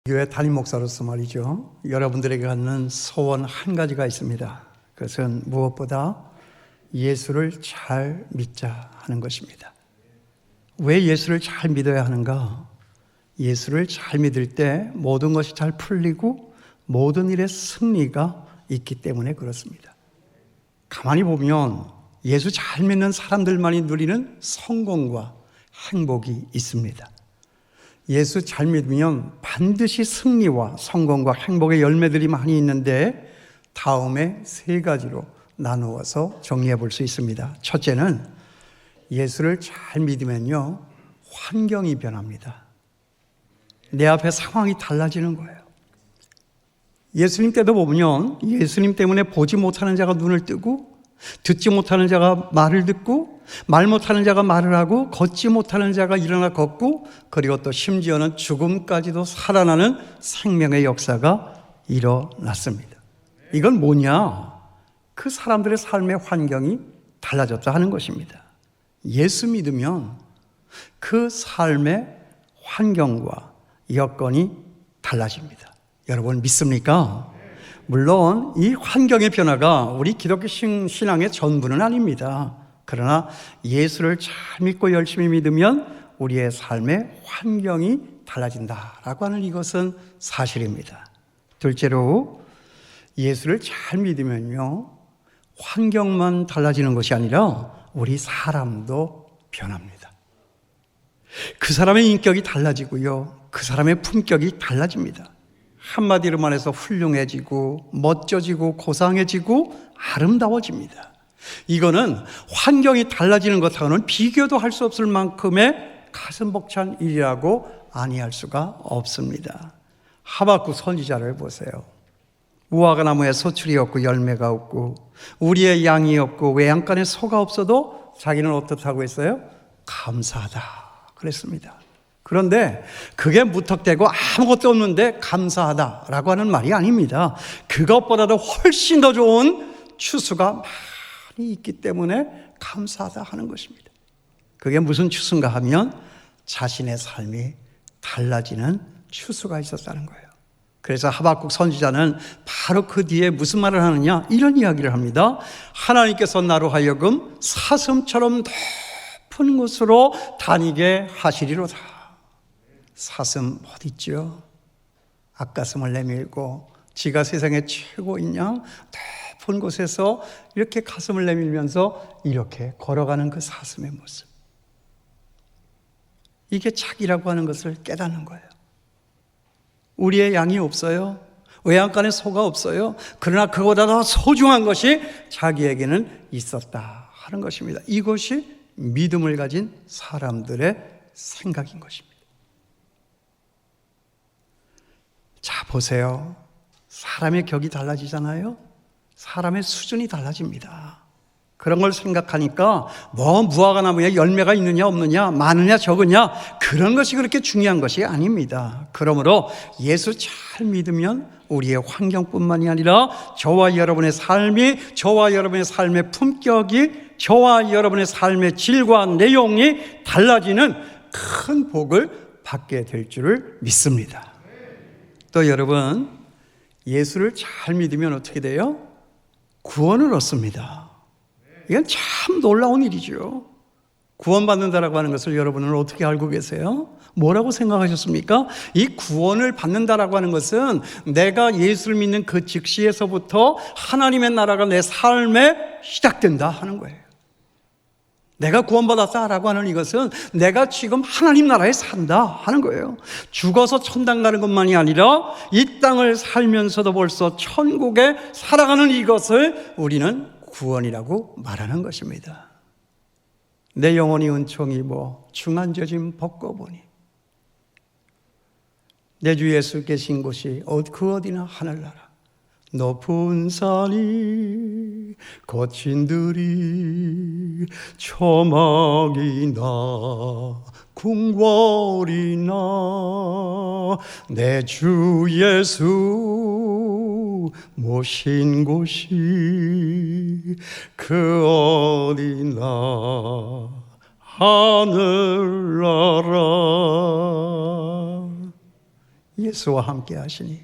교회 담임 목사로서 말이죠, 여러분들에게 갖는 소원 한 가지가 있습니다. 그것은 무엇보다 예수를 잘 믿자 하는 것입니다. 왜 예수를 잘 믿어야 하는가? 예수를 잘 믿을 때 모든 것이 잘 풀리고 모든 일에 승리가 있기 때문에 그렇습니다. 가만히 보면 예수 잘 믿는 사람들만이 누리는 성공과 행복이 있습니다. 예수 잘 믿으면 반드시 승리와 성공과 행복의 열매들이 많이 있는데, 다음에 세 가지로 나누어서 정리해 볼 수 있습니다. 첫째는 예수를 잘 믿으면요, 환경이 변합니다. 내 앞에 상황이 달라지는 거예요. 예수님 때도 보면 예수님 때문에 보지 못하는 자가 눈을 뜨고, 듣지 못하는 자가 말을 듣고, 말 못하는 자가 말을 하고, 걷지 못하는 자가 일어나 걷고, 그리고 또 심지어는 죽음까지도 살아나는 생명의 역사가 일어났습니다. 이건 뭐냐? 그 사람들의 삶의 환경이 달라졌다 하는 것입니다. 예수 믿으면 그 삶의 환경과 여건이 달라집니다. 여러분 믿습니까? 물론 이 환경의 변화가 우리 기독교 신앙의 전부는 아닙니다. 그러나 예수를 잘 믿고 열심히 믿으면 우리의 삶의 환경이 달라진다라고 하는 이것은 사실입니다. 둘째로, 예수를 잘 믿으면요, 환경만 달라지는 것이 아니라 우리 사람도 변합니다. 그 사람의 인격이 달라지고요, 그 사람의 품격이 달라집니다. 한마디로 말해서 훌륭해지고 멋져지고 고상해지고 아름다워집니다. 이거는 환경이 달라지는 것하고는 비교도 할 수 없을 만큼의 가슴 벅찬 일이라고 아니할 수가 없습니다. 하박국 선지자를 보세요. 무화과 나무에 소출이 없고 열매가 없고 우리의 양이 없고 외양간에 소가 없어도 자기는 어떻다고 했어요? 감사하다 그랬습니다. 그런데 그게 무턱대고 아무것도 없는데 감사하다라고 하는 말이 아닙니다. 그것보다도 훨씬 더 좋은 추수가 많이 있기 때문에 감사하다 하는 것입니다. 그게 무슨 추수인가 하면 자신의 삶이 달라지는 추수가 있었다는 거예요. 그래서 하박국 선지자는 바로 그 뒤에 무슨 말을 하느냐, 이런 이야기를 합니다. 하나님께서 나로 하여금 사슴처럼 높은 곳으로 다니게 하시리로다. 사슴 어디 있죠? 앞가슴을 내밀고 지가 세상에 최고인 양 높은 곳에서 이렇게 가슴을 내밀면서 이렇게 걸어가는 그 사슴의 모습, 이게 자기라고 하는 것을 깨닫는 거예요. 우리의 양이 없어요. 외양간에 소가 없어요. 그러나 그보다 더 소중한 것이 자기에게는 있었다 하는 것입니다. 이것이 믿음을 가진 사람들의 생각인 것입니다. 자, 보세요. 사람의 격이 달라지잖아요. 사람의 수준이 달라집니다. 그런 걸 생각하니까 뭐 무화과 나무에 열매가 있느냐 없느냐, 많으냐 적으냐, 그런 것이 그렇게 중요한 것이 아닙니다. 그러므로 예수 잘 믿으면 우리의 환경뿐만이 아니라 저와 여러분의 삶이, 저와 여러분의 삶의 품격이, 저와 여러분의 삶의 질과 내용이 달라지는 큰 복을 받게 될 줄을 믿습니다. 또 여러분, 예수를 잘 믿으면 어떻게 돼요? 구원을 얻습니다. 이건 참 놀라운 일이죠. 구원받는다라고 하는 것을 여러분은 어떻게 알고 계세요? 뭐라고 생각하셨습니까? 이 구원을 받는다라고 하는 것은 내가 예수를 믿는 그 즉시에서부터 하나님의 나라가 내 삶에 시작된다 하는 거예요. 내가 구원받았다라고 하는 이것은 내가 지금 하나님 나라에 산다 하는 거예요. 죽어서 천당 가는 것만이 아니라 이 땅을 살면서도 벌써 천국에 살아가는 이것을 우리는 구원이라고 말하는 것입니다. 내 영혼이 은총이 입어 중한저짐 벗고보니 내 주 예수 계신 곳이 그 어디나 하늘나라. 높은 산이 거친 들이 초막이나 궁궐이나 내 주 예수 모신 곳이 그 어디나 하늘나라. 예수와 함께 하시니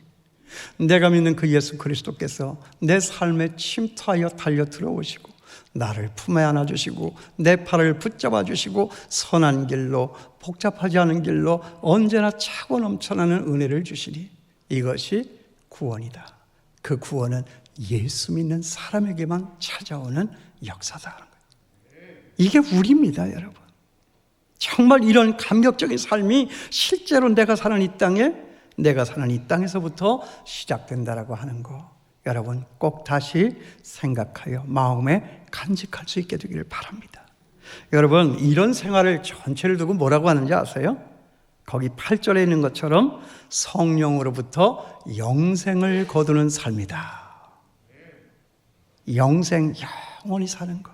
내가 믿는 그 예수 그리스도께서 내 삶에 침투하여 달려 들어오시고 나를 품에 안아주시고 내 팔을 붙잡아 주시고 선한 길로 복잡하지 않은 길로 언제나 차고 넘쳐나는 은혜를 주시니 이것이 구원이다. 그 구원은 예수 믿는 사람에게만 찾아오는 역사다. 이게 우리입니다, 여러분. 정말 이런 감격적인 삶이 실제로 내가 사는 이 땅에서부터 시작된다라고 하는 거, 여러분 꼭 다시 생각하여 마음에 간직할 수 있게 되기를 바랍니다. 여러분, 이런 생활을 전체를 두고 뭐라고 하는지 아세요? 거기 8절에 있는 것처럼 성령으로부터 영생을 거두는 삶이다. 영생, 영원히 사는 거.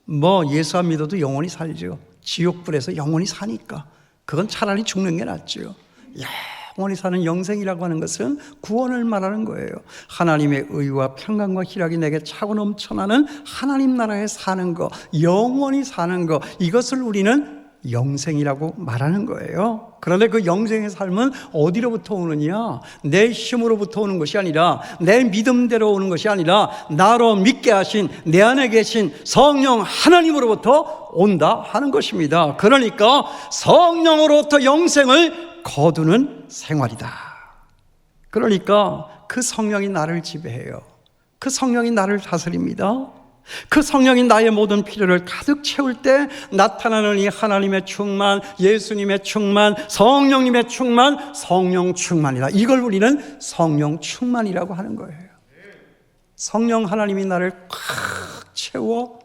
뭐 예수 안 믿어도 영원히 살죠. 지옥불에서 영원히 사니까 그건 차라리 죽는 게 낫죠. 영원히 사는 영생이라고 하는 것은 구원을 말하는 거예요. 하나님의 의와 평강과 희락이 내게 차고 넘쳐나는 하나님 나라에 사는 거, 영원히 사는 거, 이것을 우리는 영생이라고 말하는 거예요. 그런데 그 영생의 삶은 어디로부터 오느냐? 내 힘으로부터 오는 것이 아니라, 내 믿음대로 오는 것이 아니라 나로 믿게 하신 내 안에 계신 성령 하나님으로부터 온다 하는 것입니다. 그러니까 성령으로부터 영생을 거두는 생활이다. 그러니까 그 성령이 나를 지배해요. 그 성령이 나를 다스립니다. 그 성령이 나의 모든 필요를 가득 채울 때 나타나는 이 하나님의 충만, 예수님의 충만, 성령님의 충만, 성령 충만이다. 이걸 우리는 성령 충만이라고 하는 거예요. 성령 하나님이 나를 꽉 채워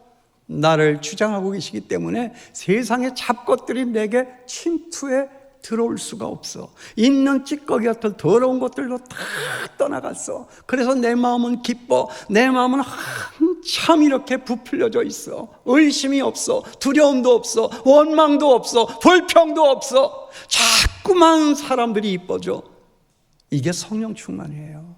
나를 주장하고 계시기 때문에 세상의 잡것들이 내게 침투해 들어올 수가 없어. 있는 찌꺼기 같은 더러운 것들도 다 떠나갔어. 그래서 내 마음은 기뻐. 내 마음은 한참 이렇게 부풀려져 있어. 의심이 없어. 두려움도 없어. 원망도 없어. 불평도 없어. 자꾸만 사람들이 이뻐져. 이게 성령 충만이에요.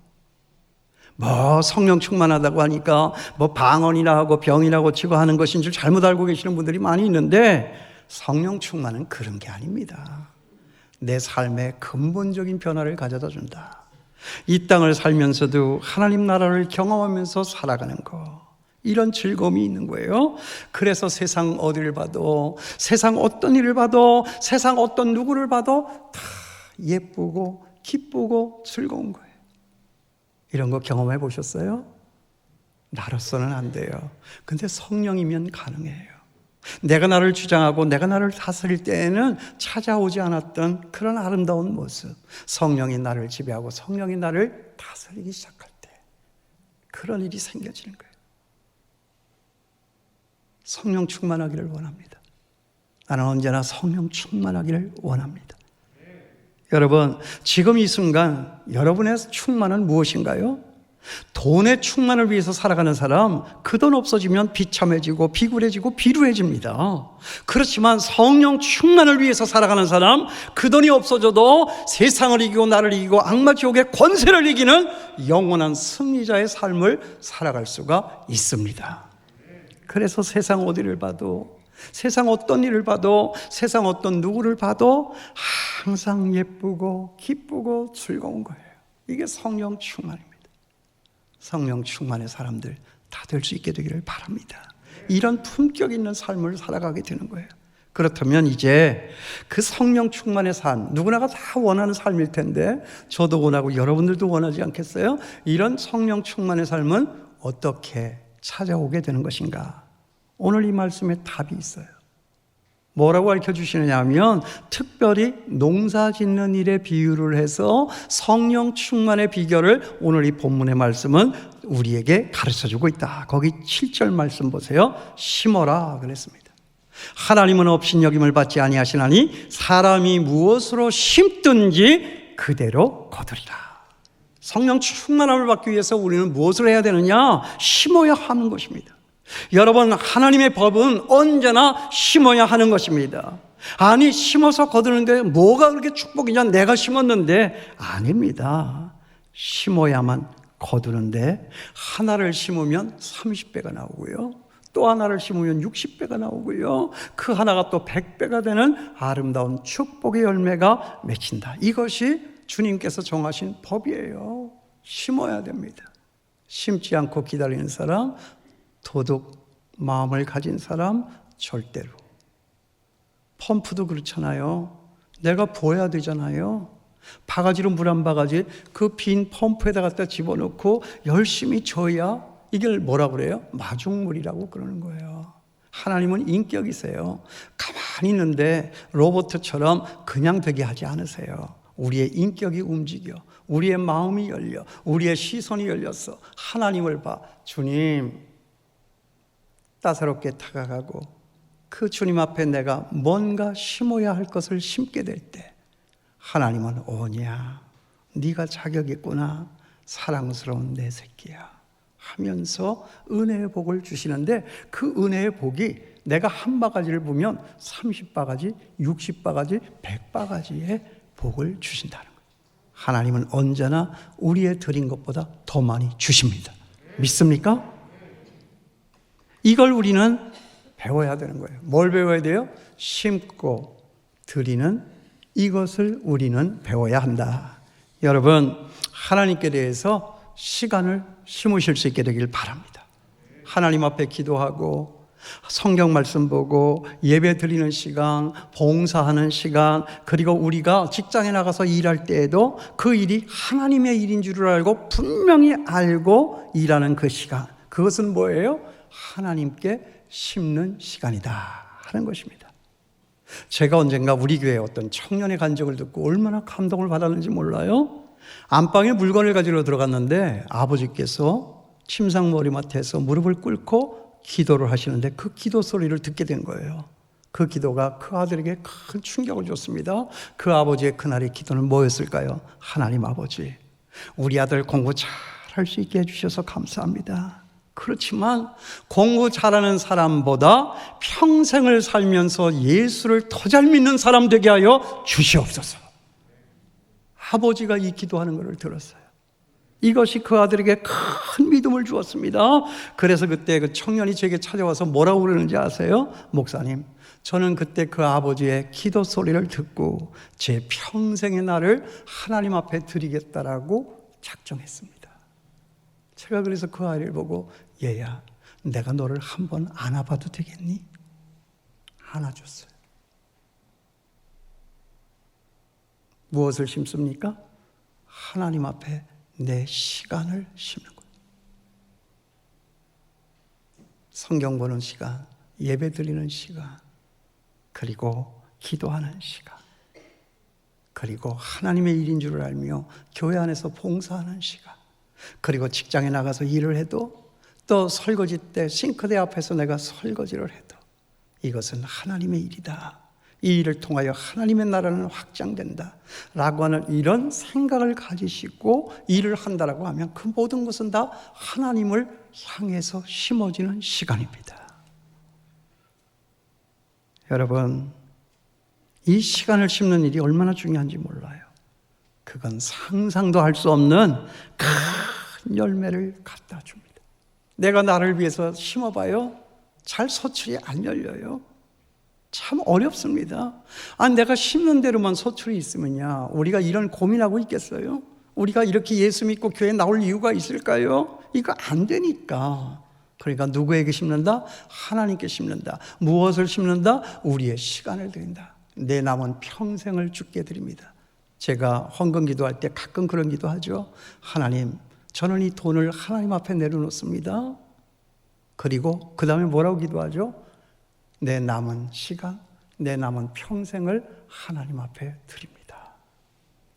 뭐 성령 충만하다고 하니까 뭐 방언이나 하고 병이나 고치고 하는 것인 줄 잘못 알고 계시는 분들이 많이 있는데, 성령 충만은 그런 게 아닙니다. 내 삶에 근본적인 변화를 가져다 준다. 이 땅을 살면서도 하나님 나라를 경험하면서 살아가는 거, 이런 즐거움이 있는 거예요. 그래서 세상 어디를 봐도, 세상 어떤 일을 봐도, 세상 어떤 누구를 봐도 다 예쁘고 기쁘고 즐거운 거예요. 이런 거 경험해 보셨어요? 나로서는 안 돼요. 근데 성령이면 가능해요. 내가 나를 주장하고 내가 나를 다스릴 때에는 찾아오지 않았던 그런 아름다운 모습, 성령이 나를 지배하고 성령이 나를 다스리기 시작할 때 그런 일이 생겨지는 거예요. 성령 충만하기를 원합니다. 나는 언제나 성령 충만하기를 원합니다. 여러분, 지금 이 순간 여러분의 충만은 무엇인가요? 돈의 충만을 위해서 살아가는 사람, 그 돈 없어지면 비참해지고 비굴해지고 비루해집니다. 그렇지만 성령 충만을 위해서 살아가는 사람, 그 돈이 없어져도 세상을 이기고 나를 이기고 악마 지옥의 권세를 이기는 영원한 승리자의 삶을 살아갈 수가 있습니다. 그래서 세상 어디를 봐도, 세상 어떤 일을 봐도, 세상 어떤 누구를 봐도 항상 예쁘고 기쁘고 즐거운 거예요. 이게 성령 충만입니다. 성령 충만의 사람들 다 될 수 있게 되기를 바랍니다. 이런 품격 있는 삶을 살아가게 되는 거예요. 그렇다면 이제 그 성령 충만의 삶, 누구나가 다 원하는 삶일 텐데, 저도 원하고 여러분들도 원하지 않겠어요? 이런 성령 충만의 삶은 어떻게 찾아오게 되는 것인가? 오늘 이 말씀에 답이 있어요. 뭐라고 가르쳐주시느냐 하면, 특별히 농사 짓는 일에 비유를 해서 성령 충만의 비결을 오늘 이 본문의 말씀은 우리에게 가르쳐주고 있다. 거기 7절 말씀 보세요. 심어라 그랬습니다. 하나님은 업신여김을 받지 아니하시나니 사람이 무엇으로 심든지 그대로 거두리라. 성령 충만함을 받기 위해서 우리는 무엇을 해야 되느냐? 심어야 하는 것입니다. 여러분, 하나님의 법은 언제나 심어야 하는 것입니다. 아니, 심어서 거두는데 뭐가 그렇게 축복이냐? 내가 심었는데. 아닙니다. 심어야만 거두는데, 하나를 심으면 30배가 나오고요, 또 하나를 심으면 60배가 나오고요. 그 하나가 또 100배가 되는 아름다운 축복의 열매가 맺힌다. 이것이 주님께서 정하신 법이에요. 심어야 됩니다. 심지 않고 기다리는 사람, 도둑 마음을 가진 사람 절대로. 펌프도 그렇잖아요. 내가 부어야 되잖아요. 바가지로 물 한 바가지 그 빈 펌프에다 갖다 집어넣고 열심히 줘야 이걸 뭐라고 그래요? 마중물이라고 그러는 거예요. 하나님은 인격이세요. 가만히 있는데 로봇처럼 그냥 되게 하지 않으세요. 우리의 인격이 움직여, 우리의 마음이 열려, 우리의 시선이 열려서 하나님을 봐. 주님, 따사롭게 다가가고 그 주님 앞에 내가 뭔가 심어야 할 것을 심게 될 때 하나님은 오냐, 네가 자격 있구나, 사랑스러운 내 새끼야 하면서 은혜의 복을 주시는데, 그 은혜의 복이 내가 한 바가지를 보면 30바가지, 60바가지, 100바가지의 복을 주신다는 거예요. 하나님은 언제나 우리의 드린 것보다 더 많이 주십니다. 믿습니까? 이걸 우리는 배워야 되는 거예요. 뭘 배워야 돼요? 심고 드리는 이것을 우리는 배워야 한다. 여러분, 하나님께 대해서 시간을 심으실 수 있게 되길 바랍니다. 하나님 앞에 기도하고 성경 말씀 보고 예배 드리는 시간, 봉사하는 시간, 그리고 우리가 직장에 나가서 일할 때에도 그 일이 하나님의 일인 줄 알고 분명히 알고 일하는 그 시간, 그것은 뭐예요? 하나님께 심는 시간이다 하는 것입니다. 제가 언젠가 우리 교회에 어떤 청년의 간증을 듣고 얼마나 감동을 받았는지 몰라요. 안방에 물건을 가지러 들어갔는데 아버지께서 침상 머리맡에서 무릎을 꿇고 기도를 하시는데 그 기도 소리를 듣게 된 거예요. 그 기도가 그 아들에게 큰 충격을 줬습니다. 그 아버지의 그날의 기도는 뭐였을까요? 하나님 아버지, 우리 아들 공부 잘할 수 있게 해주셔서 감사합니다. 그렇지만 공부 잘하는 사람보다 평생을 살면서 예수를 더 잘 믿는 사람 되게 하여 주시옵소서. 아버지가 이 기도하는 것을 들었어요. 이것이 그 아들에게 큰 믿음을 주었습니다. 그래서 그때 그 청년이 제게 찾아와서 뭐라고 그러는지 아세요? 목사님, 저는 그때 그 아버지의 기도 소리를 듣고 제 평생의 날을 하나님 앞에 드리겠다라고 작정했습니다. 제가 그래서 그 아이를 보고, 얘야, 내가 너를 한번 안아봐도 되겠니? 안아줬어요. 무엇을 심습니까? 하나님 앞에 내 시간을 심는 거예요. 성경 보는 시간, 예배 드리는 시간, 그리고 기도하는 시간, 그리고 하나님의 일인 줄을 알며 교회 안에서 봉사하는 시간, 그리고 직장에 나가서 일을 해도, 또 설거지 때 싱크대 앞에서 내가 설거지를 해도 이것은 하나님의 일이다, 이 일을 통하여 하나님의 나라는 확장된다 라고 하는 이런 생각을 가지시고 일을 한다라고 하면 그 모든 것은 다 하나님을 향해서 심어지는 시간입니다. 여러분, 이 시간을 심는 일이 얼마나 중요한지 몰라요. 그건 상상도 할 수 없는 큰 열매를 갖다 줍니다. 내가 나를 위해서 심어봐요, 잘 소출이 안 열려요. 참 어렵습니다. 내가 심는 대로만 소출이 있으면야 우리가 이런 고민하고 있겠어요? 우리가 이렇게 예수 믿고 교회에 나올 이유가 있을까요? 이거 안 되니까. 그러니까 누구에게 심는다? 하나님께 심는다. 무엇을 심는다? 우리의 시간을 드린다. 내 남은 평생을 주께 드립니다. 제가 헌금 기도할 때 가끔 그런 기도하죠. 하나님, 저는 이 돈을 하나님 앞에 내려놓습니다. 그리고 그 다음에 뭐라고 기도하죠? 내 남은 시간, 내 남은 평생을 하나님 앞에 드립니다.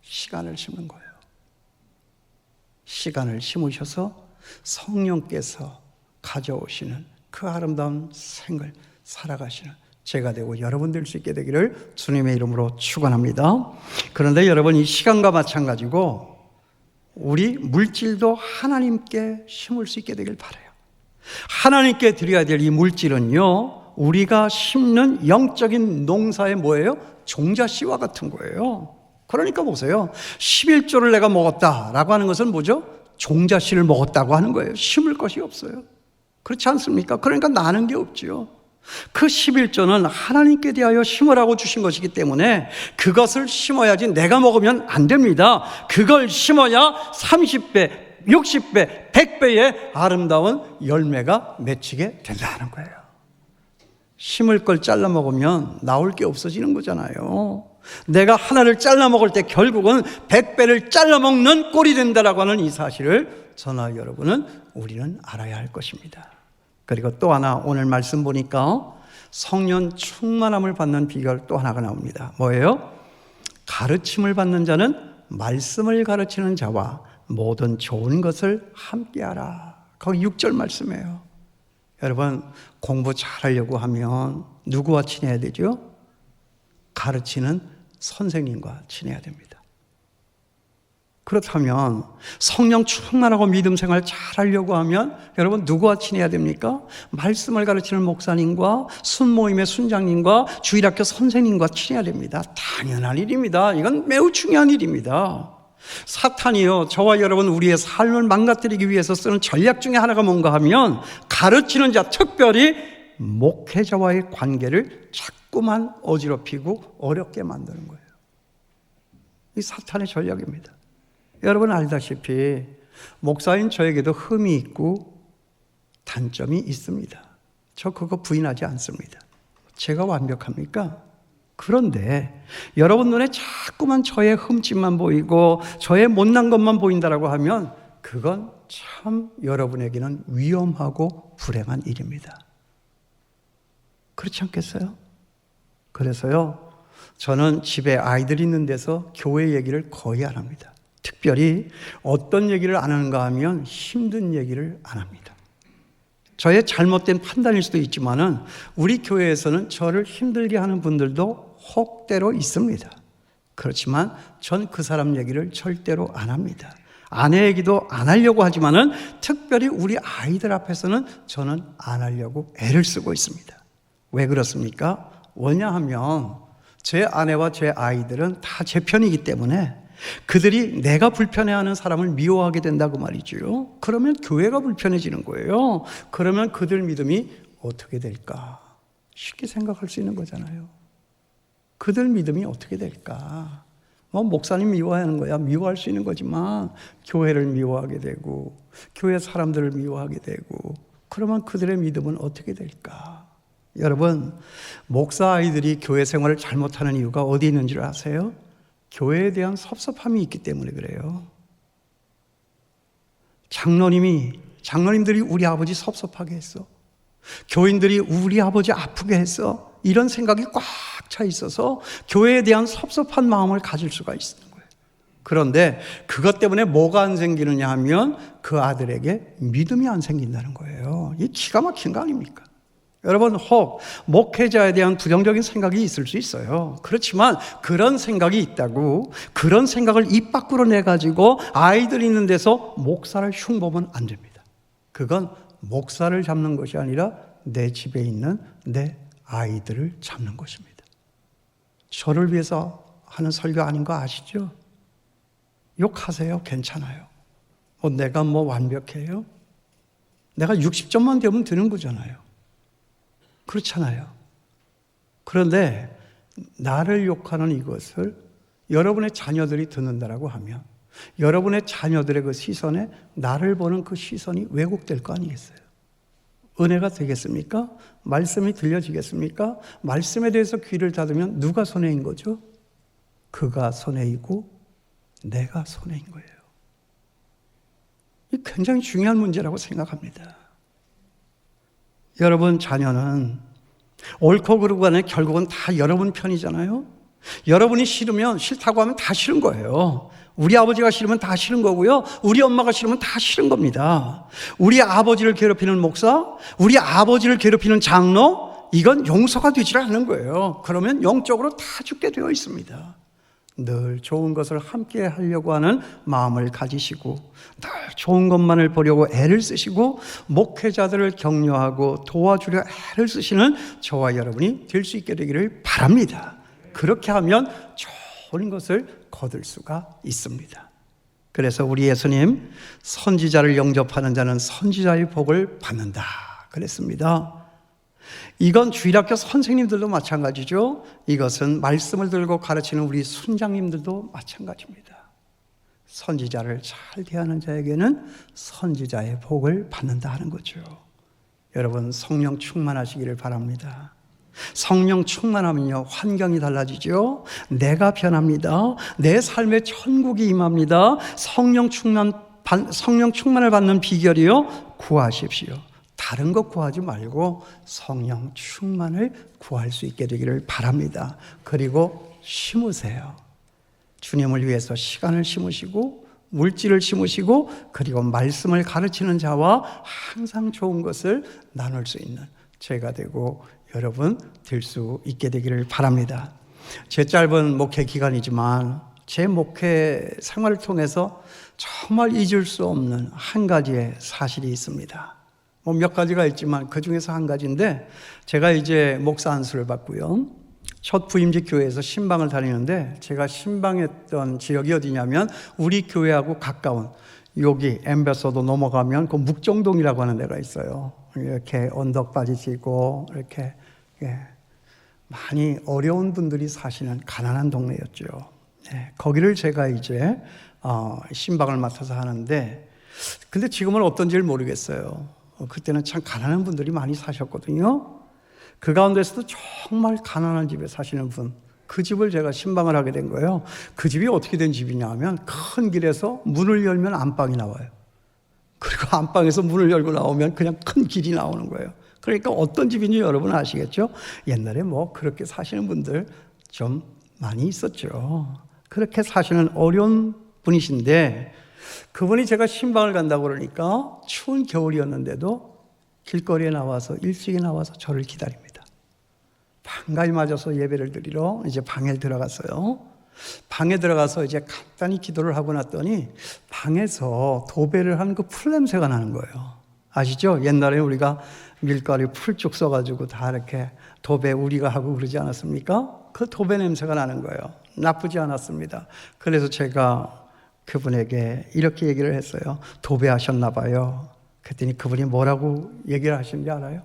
시간을 심는 거예요. 시간을 심으셔서 성령께서 가져오시는 그 아름다운 생을 살아가시는 제가 되고 여러분 될 수 있게 되기를 주님의 이름으로 축원합니다. 그런데 여러분, 이 시간과 마찬가지고 우리 물질도 하나님께 심을 수 있게 되길 바라요. 하나님께 드려야 될 이 물질은요, 우리가 심는 영적인 농사의 뭐예요? 종자씨와 같은 거예요. 그러니까 보세요. 11조를 내가 먹었다라고 하는 것은 뭐죠? 종자씨를 먹었다고 하는 거예요. 심을 것이 없어요. 그렇지 않습니까? 그러니까 나는 게 없지요. 그 11조는 하나님께 대하여 심으라고 주신 것이기 때문에 그것을 심어야지 내가 먹으면 안 됩니다. 그걸 심어야 30배, 60배, 100배의 아름다운 열매가 맺히게 된다는 거예요. 심을 걸 잘라 먹으면 나올 게 없어지는 거잖아요. 내가 하나를 잘라 먹을 때 결국은 100배를 잘라 먹는 꼴이 된다라고 하는 이 사실을 저나 여러분은 우리는 알아야 할 것입니다. 그리고 또 하나 오늘 말씀 보니까 성령 충만함을 받는 비결 또 하나가 나옵니다. 뭐예요? 가르침을 받는 자는 말씀을 가르치는 자와 모든 좋은 것을 함께하라. 거기 6절 말씀이에요. 여러분, 공부 잘하려고 하면 누구와 친해야 되죠? 가르치는 선생님과 친해야 됩니다. 그렇다면 성령 충만하고 믿음 생활 잘하려고 하면 여러분 누구와 친해야 됩니까? 말씀을 가르치는 목사님과 순모임의 순장님과 주일학교 선생님과 친해야 됩니다. 당연한 일입니다. 이건 매우 중요한 일입니다. 사탄이요, 저와 여러분 우리의 삶을 망가뜨리기 위해서 쓰는 전략 중에 하나가 뭔가 하면 가르치는 자, 특별히 목회자와의 관계를 자꾸만 어지럽히고 어렵게 만드는 거예요. 이 사탄의 전략입니다. 여러분 알다시피 목사인 저에게도 흠이 있고 단점이 있습니다. 저 그거 부인하지 않습니다. 제가 완벽합니까? 그런데 여러분 눈에 자꾸만 저의 흠집만 보이고 저의 못난 것만 보인다라고 하면 그건 참 여러분에게는 위험하고 불행한 일입니다. 그렇지 않겠어요? 그래서요, 저는 집에 아이들이 있는 데서 교회 얘기를 거의 안 합니다. 특별히 어떤 얘기를 안 하는가 하면 힘든 얘기를 안 합니다. 저의 잘못된 판단일 수도 있지만은 우리 교회에서는 저를 힘들게 하는 분들도 혹대로 있습니다. 그렇지만 전 그 사람 얘기를 절대로 안 합니다. 아내 얘기도 안 하려고 하지만은 특별히 우리 아이들 앞에서는 저는 안 하려고 애를 쓰고 있습니다. 왜 그렇습니까? 왜냐하면 제 아내와 제 아이들은 다 제 편이기 때문에 그들이 내가 불편해하는 사람을 미워하게 된다고 말이죠. 그러면 교회가 불편해지는 거예요. 그러면 그들 믿음이 어떻게 될까? 쉽게 생각할 수 있는 거잖아요. 그들 믿음이 어떻게 될까? 목사님 미워하는 거야. 미워할 수 있는 거지만 교회를 미워하게 되고 교회 사람들을 미워하게 되고 그러면 그들의 믿음은 어떻게 될까? 여러분, 목사 아이들이 교회 생활을 잘못하는 이유가 어디 있는지를 아세요? 교회에 대한 섭섭함이 있기 때문에 그래요. 장로님들이 우리 아버지 섭섭하게 했어. 교인들이 우리 아버지 아프게 했어. 이런 생각이 꽉 차 있어서 교회에 대한 섭섭한 마음을 가질 수가 있는 거예요. 그런데 그것 때문에 뭐가 안 생기느냐 하면 그 아들에게 믿음이 안 생긴다는 거예요. 이게 기가 막힌 거 아닙니까? 여러분, 혹 목회자에 대한 부정적인 생각이 있을 수 있어요. 그렇지만 그런 생각이 있다고 그런 생각을 입 밖으로 내가지고 아이들 있는 데서 목사를 흉보면 안 됩니다. 그건 목사를 잡는 것이 아니라 내 집에 있는 내 아이들을 잡는 것입니다. 저를 위해서 하는 설교 아닌 거 아시죠? 욕하세요. 괜찮아요. 내가 완벽해요? 내가 60점만 되면 되는 거잖아요. 그렇잖아요. 그런데 나를 욕하는 이것을 여러분의 자녀들이 듣는다라고 하면 여러분의 자녀들의 그 시선에 나를 보는 그 시선이 왜곡될 거 아니겠어요? 은혜가 되겠습니까? 말씀이 들려지겠습니까? 말씀에 대해서 귀를 닫으면 누가 손해인 거죠? 그가 손해이고 내가 손해인 거예요. 이 굉장히 중요한 문제라고 생각합니다. 여러분 자녀는 옳고 그르고 간에 결국은 다 여러분 편이잖아요. 여러분이 싫으면 싫다고 하면 다 싫은 거예요. 우리 아버지가 싫으면 다 싫은 거고요. 우리 엄마가 싫으면 다 싫은 겁니다. 우리 아버지를 괴롭히는 목사, 우리 아버지를 괴롭히는 장로, 이건 용서가 되질 않는 거예요. 그러면 영적으로 다 죽게 되어 있습니다. 늘 좋은 것을 함께 하려고 하는 마음을 가지시고 늘 좋은 것만을 보려고 애를 쓰시고 목회자들을 격려하고 도와주려 애를 쓰시는 저와 여러분이 될 수 있게 되기를 바랍니다. 그렇게 하면 좋은 것을 거둘 수가 있습니다. 그래서 우리 예수님 선지자를 영접하는 자는 선지자의 복을 받는다 그랬습니다. 이건 주일학교 선생님들도 마찬가지죠. 이것은 말씀을 들고 가르치는 우리 순장님들도 마찬가지입니다. 선지자를 잘 대하는 자에게는 선지자의 복을 받는다 하는 거죠. 여러분, 성령 충만하시기를 바랍니다. 성령 충만하면요, 환경이 달라지죠. 내가 변합니다. 내 삶에 천국이 임합니다. 성령 충만을 받는 비결이요, 구하십시오. 다른 것 구하지 말고 성령 충만을 구할 수 있게 되기를 바랍니다. 그리고 심으세요. 주님을 위해서 시간을 심으시고 물질을 심으시고 그리고 말씀을 가르치는 자와 항상 좋은 것을 나눌 수 있는 제가 되고 여러분 될 수 있게 되기를 바랍니다. 제 짧은 목회 기간이지만 제 목회 생활을 통해서 정말 잊을 수 없는 한 가지의 사실이 있습니다. 몇 가지가 있지만 그 중에서 한 가지인데, 제가 이제 목사 안수를 받고요, 첫 부임직 교회에서 신방을 다니는데, 제가 신방했던 지역이 어디냐면 우리 교회하고 가까운 여기 엠베서도 넘어가면 그 묵정동이라고 하는 데가 있어요. 이렇게 언덕바지 있고 이렇게 많이 어려운 분들이 사시는 가난한 동네였죠. 거기를 제가 이제 신방을 맡아서 하는데, 근데 지금은 어떤지를 모르겠어요. 그때는 참 가난한 분들이 많이 사셨거든요. 그 가운데서도 정말 가난한 집에 사시는 분, 그 집을 제가 신방을 하게 된 거예요. 그 집이 어떻게 된 집이냐 하면 큰 길에서 문을 열면 안방이 나와요. 그리고 안방에서 문을 열고 나오면 그냥 큰 길이 나오는 거예요. 그러니까 어떤 집인지 여러분 아시겠죠? 옛날에 그렇게 사시는 분들 좀 많이 있었죠. 그렇게 사시는 어려운 분이신데, 그분이 제가 신방을 간다고 그러니까 추운 겨울이었는데도 길거리에 나와서 일찍이 나와서 저를 기다립니다. 반가이 맞아서 예배를 드리러 이제 방에 들어갔어요. 방에 들어가서 이제 간단히 기도를 하고 났더니 방에서 도배를 한 그 풀냄새가 나는 거예요. 아시죠? 옛날에 우리가 밀가루 풀쭉 써가지고 다 이렇게 도배 우리가 하고 그러지 않았습니까? 그 도배 냄새가 나는 거예요. 나쁘지 않았습니다. 그래서 제가 그분에게 이렇게 얘기를 했어요. 도배하셨나 봐요. 그랬더니 그분이 뭐라고 얘기를 하시는지 알아요?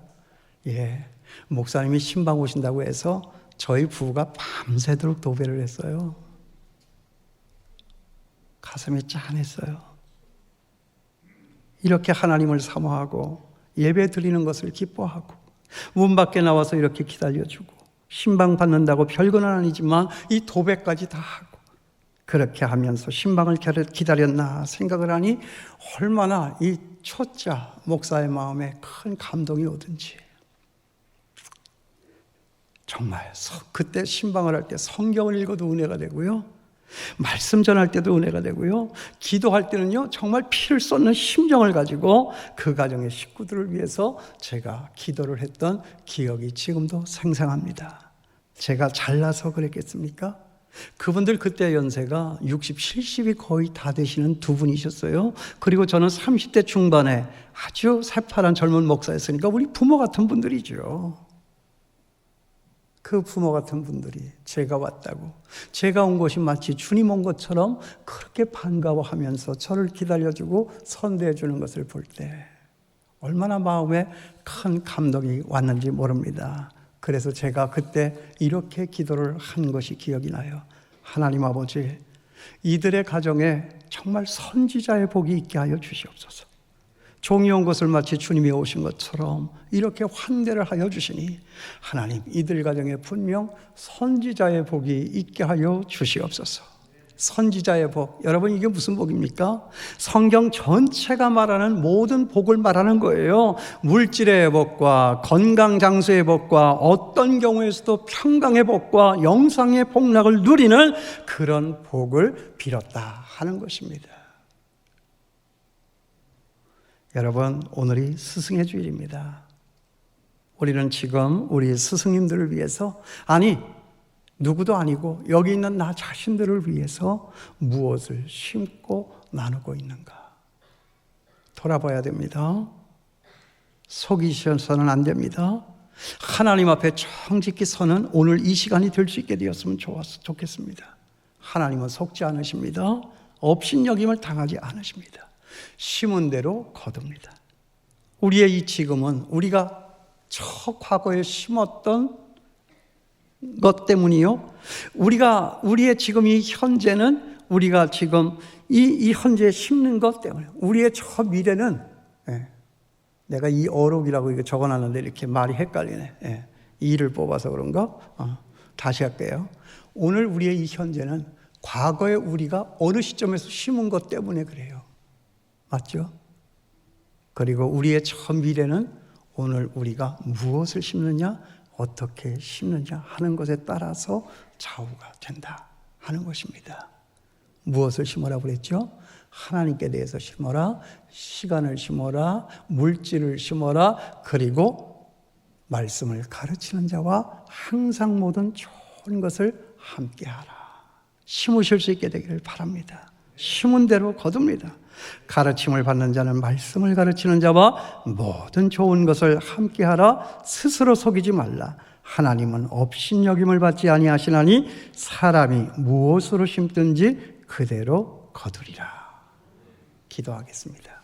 목사님이 신방 오신다고 해서 저희 부부가 밤새도록 도배를 했어요. 가슴이 짠했어요. 이렇게 하나님을 사모하고 예배 드리는 것을 기뻐하고 문 밖에 나와서 이렇게 기다려주고 신방 받는다고 별건 아니지만 이 도배까지 다 하고 그렇게 하면서 신방을 기다렸나 생각을 하니 얼마나 이 초짜 목사의 마음에 큰 감동이 오든지. 정말 그때 신방을 할 때 성경을 읽어도 은혜가 되고요, 말씀 전할 때도 은혜가 되고요, 기도할 때는요 정말 피를 쏟는 심정을 가지고 그 가정의 식구들을 위해서 제가 기도를 했던 기억이 지금도 생생합니다. 제가 잘나서 그랬겠습니까? 그분들 그때 연세가 60, 70이 거의 다 되시는 두 분이셨어요. 그리고 저는 30대 중반에 아주 새파란 젊은 목사였으니까 우리 부모 같은 분들이죠. 그 부모 같은 분들이 제가 왔다고, 제가 온 것이 마치 주님 온 것처럼 그렇게 반가워하면서 저를 기다려주고 선대해 주는 것을 볼 때 얼마나 마음에 큰 감동이 왔는지 모릅니다. 그래서 제가 그때 이렇게 기도를 한 것이 기억이 나요. 하나님 아버지, 이들의 가정에 정말 선지자의 복이 있게 하여 주시옵소서. 종이 온 것을 마치 주님이 오신 것처럼 이렇게 환대를 하여 주시니 하나님, 이들 가정에 분명 선지자의 복이 있게 하여 주시옵소서. 선지자의 복, 여러분 이게 무슨 복입니까? 성경 전체가 말하는 모든 복을 말하는 거예요. 물질의 복과 건강 장수의 복과 어떤 경우에서도 평강의 복과 영상의 복락을 누리는 그런 복을 빌었다 하는 것입니다. 여러분, 오늘이 스승의 주일입니다. 우리는 지금 우리 스승님들을 위해서, 아니 누구도 아니고 여기 있는 나 자신들을 위해서 무엇을 심고 나누고 있는가 돌아봐야 됩니다. 속이셔서는 안 됩니다. 하나님 앞에 정직히 서는 오늘 이 시간이 될 수 있게 되었으면 좋겠습니다. 하나님은 속지 않으십니다. 업신여김을 당하지 않으십니다. 심은 대로 거둡니다. 우리의 이 지금은 우리가 저 과거에 심었던 것 때문이요. 우리의 지금 이 현재는 우리가 지금 이 현재에 심는 것 때문에, 우리의 저 미래는, 내가 이 어록이라고 이거 적어놨는데 이렇게 말이 헷갈리네. 이를 뽑아서 그런가? 다시 할게요. 오늘 우리의 이 현재는 과거에 우리가 어느 시점에서 심은 것 때문에 그래요. 맞죠? 그리고 우리의 저 미래는 오늘 우리가 무엇을 심느냐, 어떻게 심느냐 하는 것에 따라서 좌우가 된다 하는 것입니다. 무엇을 심으라고 그랬죠? 하나님께 대해서 심어라, 시간을 심어라, 물질을 심어라, 그리고 말씀을 가르치는 자와 항상 모든 좋은 것을 함께하라. 심으실 수 있게 되기를 바랍니다. 심은 대로 거둡니다. 가르침을 받는 자는 말씀을 가르치는 자와 모든 좋은 것을 함께하라. 스스로 속이지 말라. 하나님은 업신여김을 받지 아니하시나니 사람이 무엇으로 심든지 그대로 거두리라. 기도하겠습니다.